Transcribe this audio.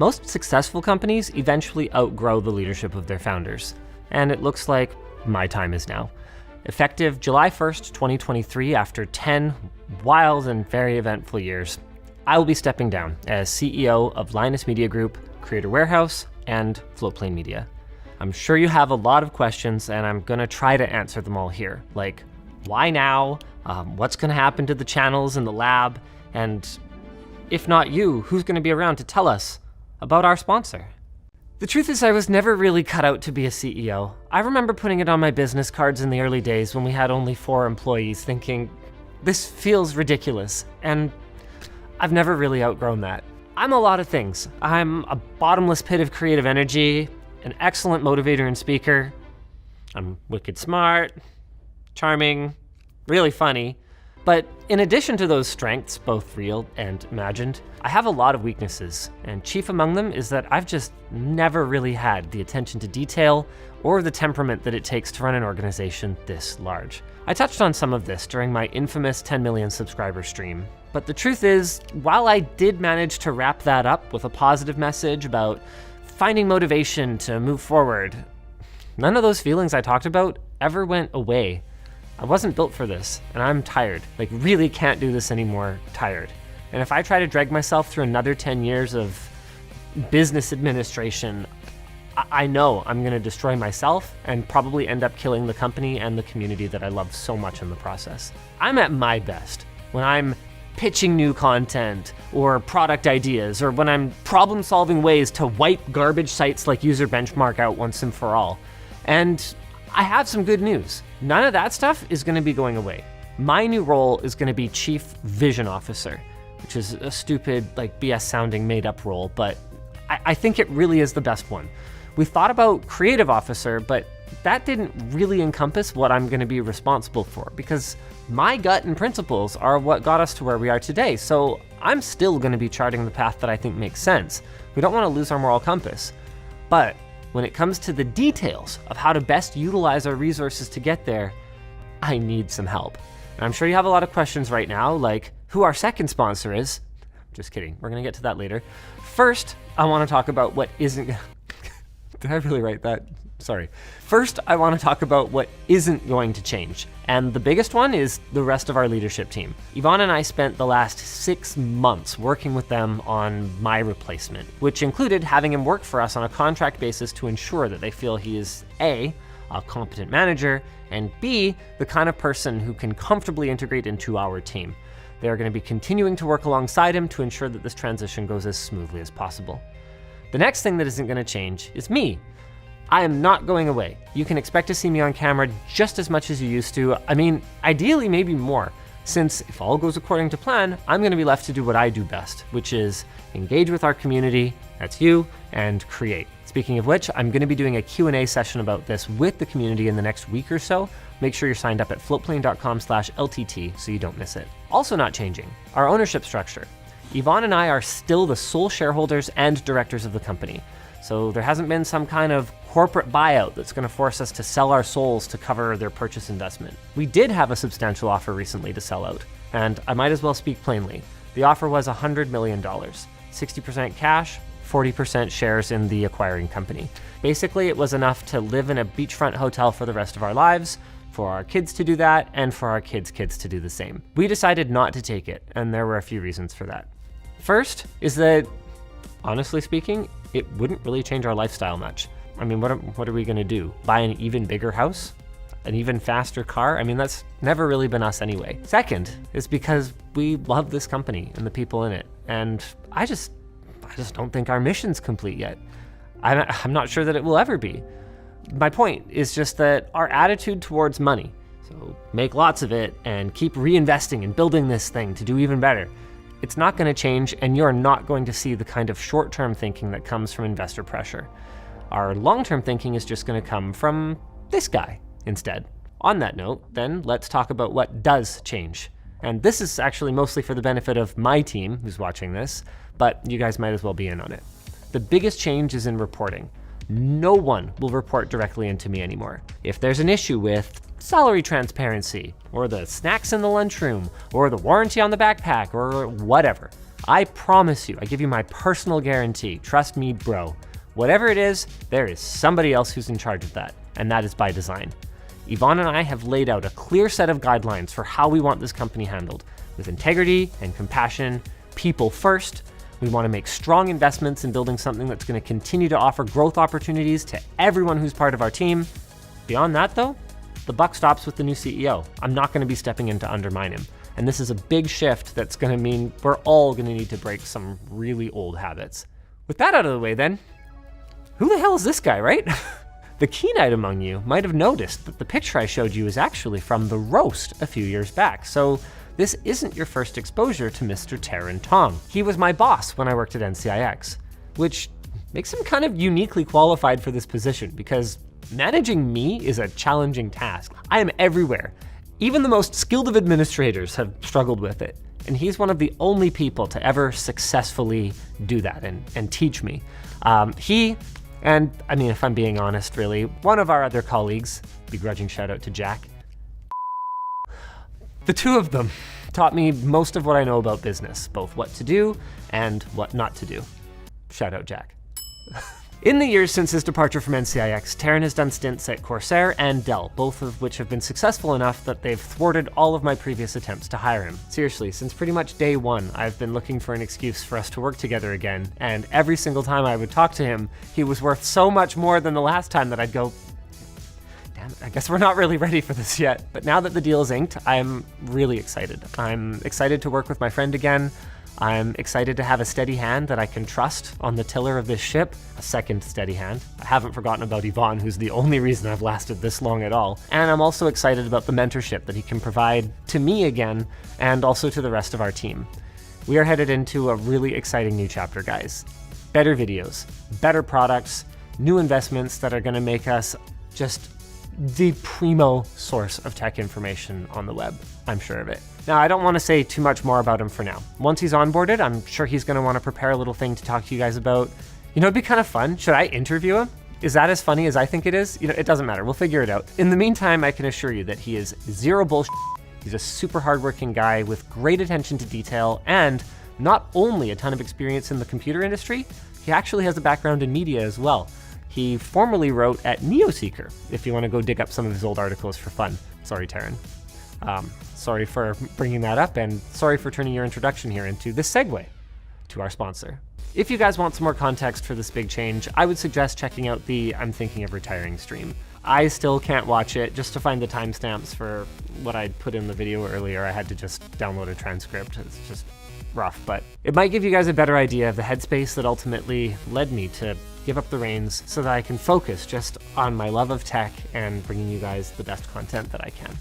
Most successful companies eventually outgrow the leadership of their founders, and it looks like my time is now. Effective July 1st, 2023, after 10 wild and very eventful years, I will be stepping down as CEO of Linus Media Group, Creator Warehouse, and Floatplane Media. I'm sure you have a lot of questions, and I'm gonna try to answer them all here. Like, why now? What's gonna happen to the channels in the lab? And if not you, who's gonna be around to tell us about our sponsor? The truth is, I was never really cut out to be a CEO. I remember putting it on my business cards in the early days when we had only 4 employees, thinking, this feels ridiculous, and I've never really outgrown that. I'm a lot of things. I'm a bottomless pit of creative energy, an excellent motivator and speaker. I'm wicked smart, charming, really funny. But in addition to those strengths, both real and imagined, I have a lot of weaknesses, and chief among them is that I've just never really had the attention to detail or the temperament that it takes to run an organization this large. I touched on some of this during my infamous 10 million subscriber stream, but the truth is, while I did manage to wrap that up with a positive message about finding motivation to move forward, none of those feelings I talked about ever went away. I wasn't built for this, and I'm tired. Like, really can't do this anymore, tired. And if I try to drag myself through another 10 years of business administration, I know I'm gonna destroy myself and probably end up killing the company and the community that I love so much in the process. I'm at my best when I'm pitching new content or product ideas, or when I'm problem-solving ways to wipe garbage sites like User Benchmark out once and for all. And I have some good news. None of that stuff is gonna be going away. My new role is gonna be Chief Vision Officer, which is a stupid, like BS sounding made up role, but I think it really is the best one. We thought about Creative Officer, but that didn't really encompass what I'm gonna be responsible for, because my gut and principles are what got us to where we are today. So I'm still gonna be charting the path that I think makes sense. We don't wanna lose our moral compass. But when it comes to the details of how to best utilize our resources to get there, I need some help. And I'm sure you have a lot of questions right now, like who our second sponsor is. Just kidding, we're gonna get to that later. First, I wanna talk about what isn't, did I really write that? Sorry. First, I wanna talk about what isn't going to change. And the biggest one is the rest of our leadership team. Yvonne and I spent the last 6 months working with them on my replacement, which included having him work for us on a contract basis to ensure that they feel he is A, a competent manager, and B, the kind of person who can comfortably integrate into our team. They are going to be continuing to work alongside him to ensure that this transition goes as smoothly as possible. The next thing that isn't going to change is me. I am not going away. You can expect to see me on camera just as much as you used to. I mean, ideally maybe more, since if all goes according to plan, I'm going to be left to do what I do best, which is engage with our community, that's you, and create. Speaking of which, I'm going to be doing a Q&A session about this with the community in the next week or so. Make sure you're signed up at floatplane.com/LTT so you don't miss it. Also not changing, our ownership structure. Yvonne and I are still the sole shareholders and directors of the company. So there hasn't been some kind of corporate buyout that's going to force us to sell our souls to cover their purchase investment. We did have a substantial offer recently to sell out, and I might as well speak plainly. The offer was $100 million, 60% cash, 40% shares in the acquiring company. Basically, it was enough to live in a beachfront hotel for the rest of our lives, for our kids to do that, and for our kids' kids to do the same. We decided not to take it, and there were a few reasons for that. First is that, honestly speaking, it wouldn't really change our lifestyle much. I mean, what are we gonna do? Buy an even bigger house? An even faster car? I mean, that's never really been us anyway. Second is because we love this company and the people in it, and I just don't think our mission's complete yet. I'm not sure that it will ever be. My point is just that our attitude towards money, so make lots of it and keep reinvesting and building this thing to do even better, it's not going to change, and you're not going to see the kind of short-term thinking that comes from investor pressure. Our long-term thinking is just going to come from this guy instead. On that note, then let's talk about what does change. And this is actually mostly for the benefit of my team who's watching this, but you guys might as well be in on it. The biggest change is in reporting. No one will report directly into me anymore. If there's an issue with salary transparency, or the snacks in the lunchroom, or the warranty on the backpack, or whatever, I promise you, I give you my personal guarantee, trust me, bro, whatever it is, there is somebody else who's in charge of that, and that is by design. Yvonne and I have laid out a clear set of guidelines for how we want this company handled, with integrity and compassion, people first. We want to make strong investments in building something that's going to continue to offer growth opportunities to everyone who's part of our team. Beyond that though, the buck stops with the new CEO. I'm not going to be stepping in to undermine him. And this is a big shift that's going to mean we're all going to need to break some really old habits. With that out of the way then, who the hell is this guy, right? The keen-eyed among you might have noticed that the picture I showed you is actually from the roast a few years back. So this isn't your first exposure to Mr. Taran Tong. He was my boss when I worked at NCIX, which makes him kind of uniquely qualified for this position because managing me is a challenging task. I am everywhere. Even the most skilled of administrators have struggled with it. And he's one of the only people to ever successfully do that and teach me. He, and I mean, if I'm being honest, really, one of our other colleagues, begrudging shout out to Jack, the two of them taught me most of what I know about business, both what to do and what not to do. Shout out Jack. In the years since his departure from NCIX, Taran has done stints at Corsair and Dell, both of which have been successful enough that they've thwarted all of my previous attempts to hire him. Seriously, since pretty much day one, I've been looking for an excuse for us to work together again, and every single time I would talk to him, he was worth so much more than the last time that I'd go, damn it, I guess we're not really ready for this yet. But now that the deal is inked, I'm really excited. I'm excited to work with my friend again. I'm excited to have a steady hand that I can trust on the tiller of this ship, a second steady hand. I haven't forgotten about Yvonne, who's the only reason I've lasted this long at all. And I'm also excited about the mentorship that he can provide to me again, and also to the rest of our team. We are headed into a really exciting new chapter, guys. Better videos, better products, new investments that are gonna make us just the primo source of tech information on the web. I'm sure of it. Now, I don't want to say too much more about him for now. Once he's onboarded, I'm sure he's going to want to prepare a little thing to talk to you guys about. You know, it'd be kind of fun. Should I interview him? Is that as funny as I think it is? You know, it doesn't matter. We'll figure it out. In the meantime, I can assure you that he is zero bullshit. He's a super hardworking guy with great attention to detail and not only a ton of experience in the computer industry, he actually has a background in media as well. He formerly wrote at NeoSeeker, if you want to go dig up some of his old articles for fun. Sorry, Taran. Sorry for bringing that up, and sorry for turning your introduction here into this segue to our sponsor. If you guys want some more context for this big change, I would suggest checking out the I'm Thinking of Retiring stream. I still can't watch it. Just to find the timestamps for what I'd put in the video earlier, I had to just download a transcript. It's just rough, but it might give you guys a better idea of the headspace that ultimately led me to give up the reins so that I can focus just on my love of tech and bringing you guys the best content that I can.